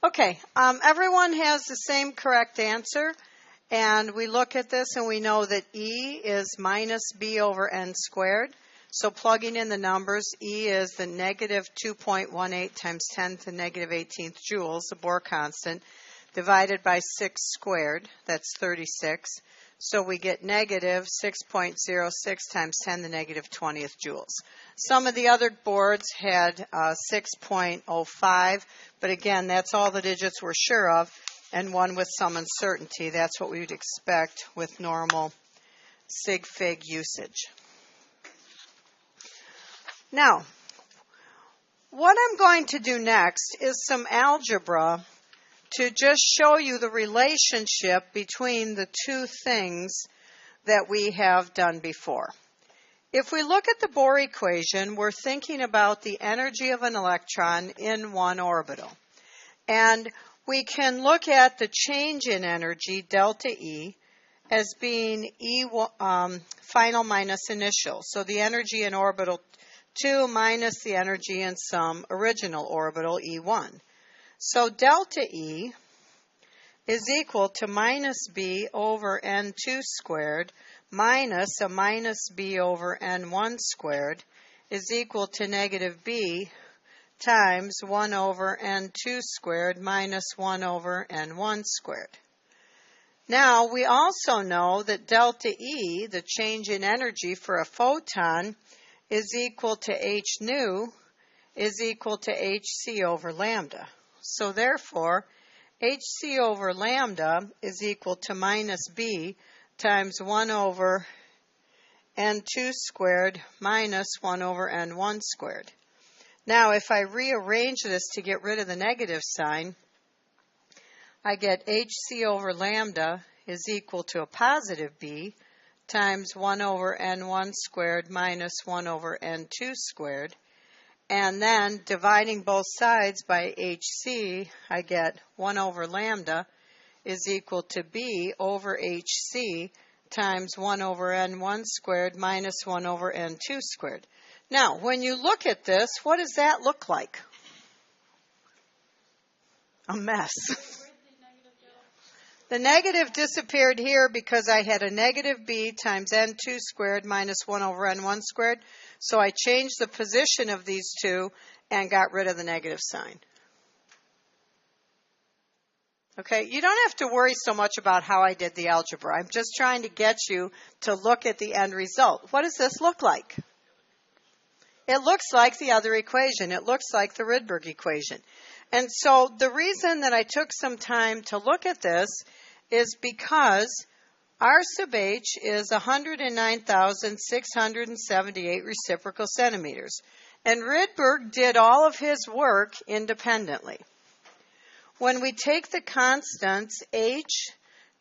Okay, everyone has the same correct answer, and we look at this and we know that E is minus B over N squared. So plugging in the numbers, E is the negative 2.18 times 10 to the negative 18th joules, the Bohr constant, divided by 6 squared, that's 36. So we get negative 6.06 times 10 to the negative 20th joules. Some of the other boards had 6.05, but again, that's all the digits we're sure of, and one with some uncertainty. That's what we would expect with normal sig fig usage. Now, what I'm going to do next is some algebra to just show you the relationship between the two things that we have done before. If we look at the Bohr equation, we're thinking about the energy of an electron in one orbital. And we can look at the change in energy, delta E, as being E final minus initial. So the energy in orbital 2 minus the energy in some original orbital, E1. So delta E is equal to minus B over N2 squared minus a minus B over N1 squared is equal to negative B times 1 over N2 squared minus 1 over N1 squared. Now, we also know that delta E, the change in energy for a photon, is equal to h nu is equal to hc over lambda. So therefore, hc over lambda is equal to minus b times 1 over n2 squared minus 1 over n1 squared. Now, if I rearrange this to get rid of the negative sign, I get hc over lambda is equal to a positive b times 1 over n1 squared minus 1 over n2 squared. And then dividing both sides by hc, I get 1 over lambda is equal to b over hc times 1 over n1 squared minus 1 over n2 squared. Now, when you look at this, what does that look like? A mess. The negative disappeared here because I had a negative b times n2 squared minus 1 over n1 squared. So I changed the position of these two and got rid of the negative sign. Okay, you don't have to worry so much about how I did the algebra. I'm just trying to get you to look at the end result. What does this look like? It looks like the other equation. It looks like the Rydberg equation. And so the reason that I took some time to look at this is because R sub h is 109,678 reciprocal centimeters. And Rydberg did all of his work independently. When we take the constants h,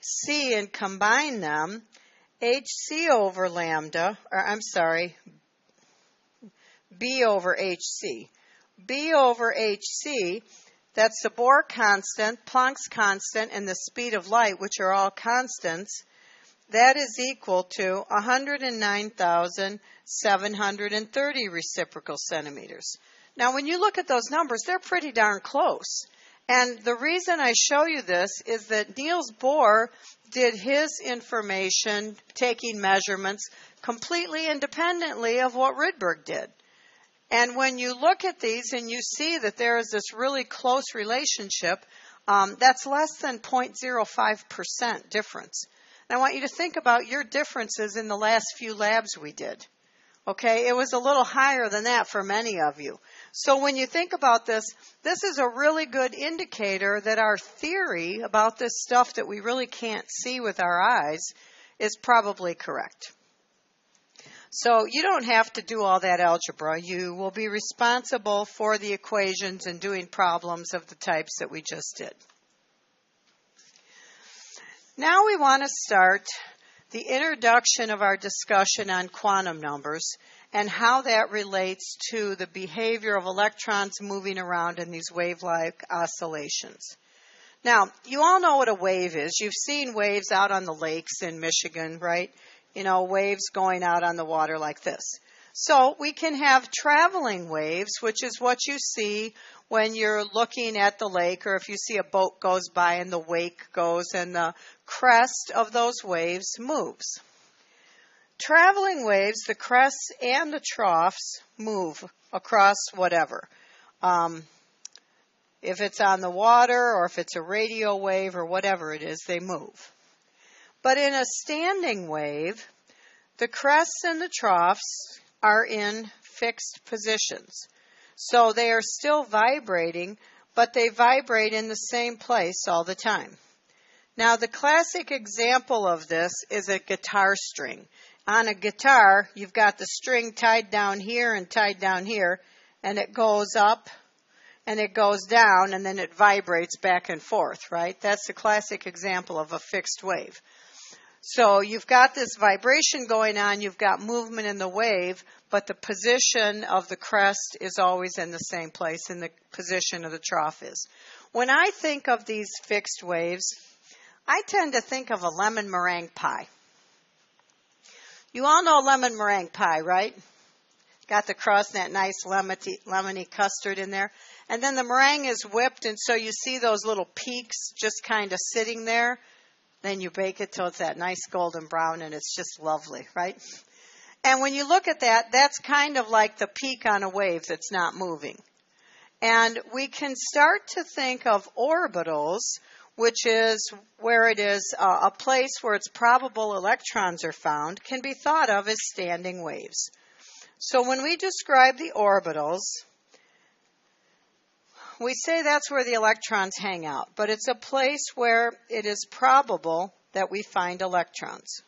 c, and combine them, hc over lambda, b over hc. B over hc, that's the Bohr constant, Planck's constant, and the speed of light, which are all constants. That is equal to 109,730 reciprocal centimeters. Now, when you look at those numbers, they're pretty darn close. And the reason I show you this is that Niels Bohr did his information, taking measurements, completely independently of what Rydberg did. And when you look at these and you see that there is this really close relationship, that's less than 0.05% difference. And I want you to think about your differences in the last few labs we did. Okay, it was a little higher than that for many of you. So when you think about this, this is a really good indicator that our theory about this stuff that we really can't see with our eyes is probably correct. So you don't have to do all that algebra. You will be responsible for the equations and doing problems of the types that we just did. Now we want to start the introduction of our discussion on quantum numbers and how that relates to the behavior of electrons moving around in these wave-like oscillations. Now, you all know what a wave is. You've seen waves out on the lakes in Michigan, right? You know, waves going out on the water like this. So we can have traveling waves, which is what you see when you're looking at the lake, or if you see a boat goes by and the wake goes and the crest of those waves moves. Traveling waves, the crests and the troughs move across whatever. If it's on the water or if it's a radio wave or whatever it is, they move. But in a standing wave, the crests and the troughs are in fixed positions. So they are still vibrating, but they vibrate in the same place all the time. Now, the classic example of this is a guitar string. On a guitar, you've got the string tied down here and tied down here, and it goes up and it goes down, and then it vibrates back and forth, right? That's the classic example of a fixed wave. So you've got this vibration going on, you've got movement in the wave, but the position of the crest is always in the same place, and the position of the trough is. When I think of these fixed waves, I tend to think of a lemon meringue pie. You all know lemon meringue pie, right? Got the crust and that nice lemony custard in there. And then the meringue is whipped, and so you see those little peaks just kind of sitting there. Then you bake it till it's that nice golden brown, and it's just lovely, right? And when you look at that, that's kind of like the peak on a wave that's not moving. And we can start to think of orbitals, which is where it is a place where it's probable electrons are found, can be thought of as standing waves. So when we describe the orbitals, we say that's where the electrons hang out, but it's a place where it is probable that we find electrons.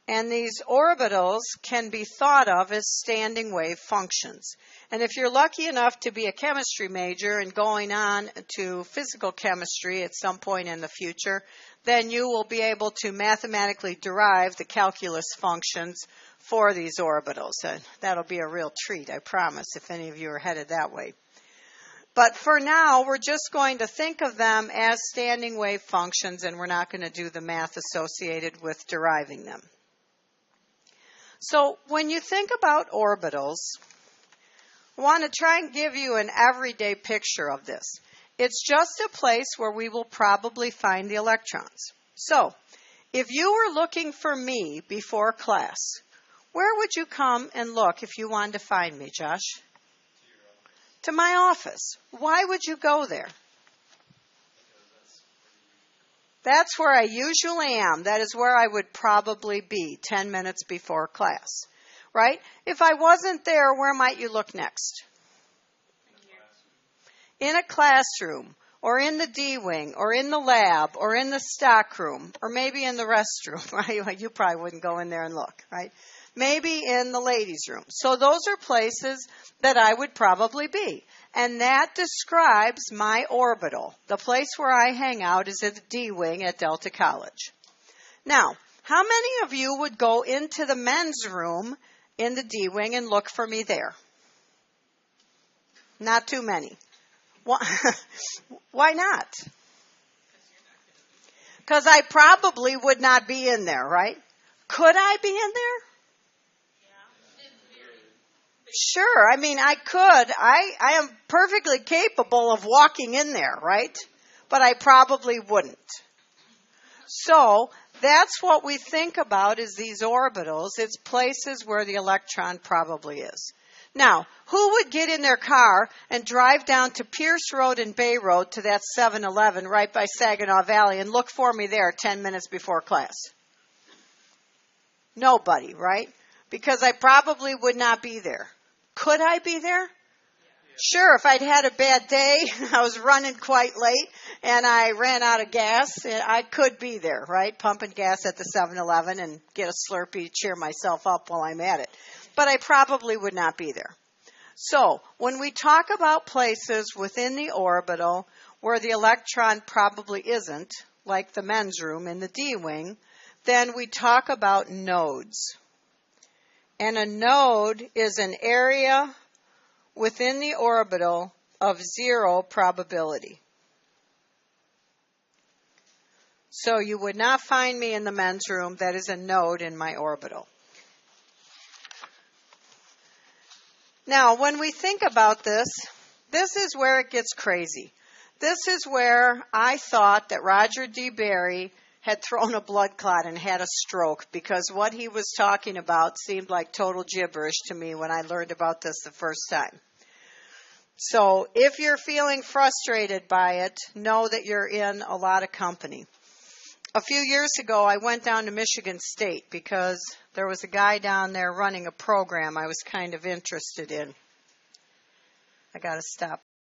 And these orbitals can be thought of as standing wave functions. And if you're lucky enough to be a chemistry major and going on to physical chemistry at some point in the future, then you will be able to mathematically derive the calculus functions for these orbitals. And that'll be a real treat, I promise, if any of you are headed that way. But for now, we're just going to think of them as standing wave functions, and we're not going to do the math associated with deriving them. So when you think about orbitals, I want to try and give you an everyday picture of this. It's just a place where we will probably find the electrons. So if you were looking for me before class, where would you come and look if you wanted to find me, Josh? To my office. Why would you go there? That's where I usually am. That is where I would probably be 10 minutes before class, right? If I wasn't there, where might you look next? In a classroom, or in the D-wing, or in the lab, or in the stock room, or maybe in the restroom, right? You probably wouldn't go in there and look, right? Maybe in the ladies' room. So those are places that I would probably be. And that describes my orbital. The place where I hang out is at the D-wing at Delta College. Now, how many of you would go into the men's room in the D-wing and look for me there? Not too many. Why not? Because I probably would not be in there, right? Could I be in there? Sure. I mean, I could. I am perfectly capable of walking in there, right? But I probably wouldn't. So that's what we think about is these orbitals. It's places where the electron probably is. Now, who would get in their car and drive down to Pierce Road and Bay Road to that 7-Eleven right by Saginaw Valley and look for me there 10 minutes before class? Nobody, right? Because I probably would not be there. Could I be there? Sure, if I'd had a bad day, I was running quite late, and I ran out of gas, I could be there, right? Pumping gas at the 7-Eleven and get a Slurpee to cheer myself up while I'm at it. But I probably would not be there. So, when we talk about places within the orbital where the electron probably isn't, like the men's room in the D-wing, then we talk about nodes. And a node is an area within the orbital of zero probability. So you would not find me in the men's room. That is a node in my orbital. Now, when we think about this, this is where it gets crazy. This is where I thought that Roger D. Berry had thrown a blood clot and had a stroke, because what he was talking about seemed like total gibberish to me when I learned about this the first time. So if you're feeling frustrated by it, know that you're in a lot of company. A few years ago, I went down to Michigan State because there was a guy down there running a program I was kind of interested in. I got to stop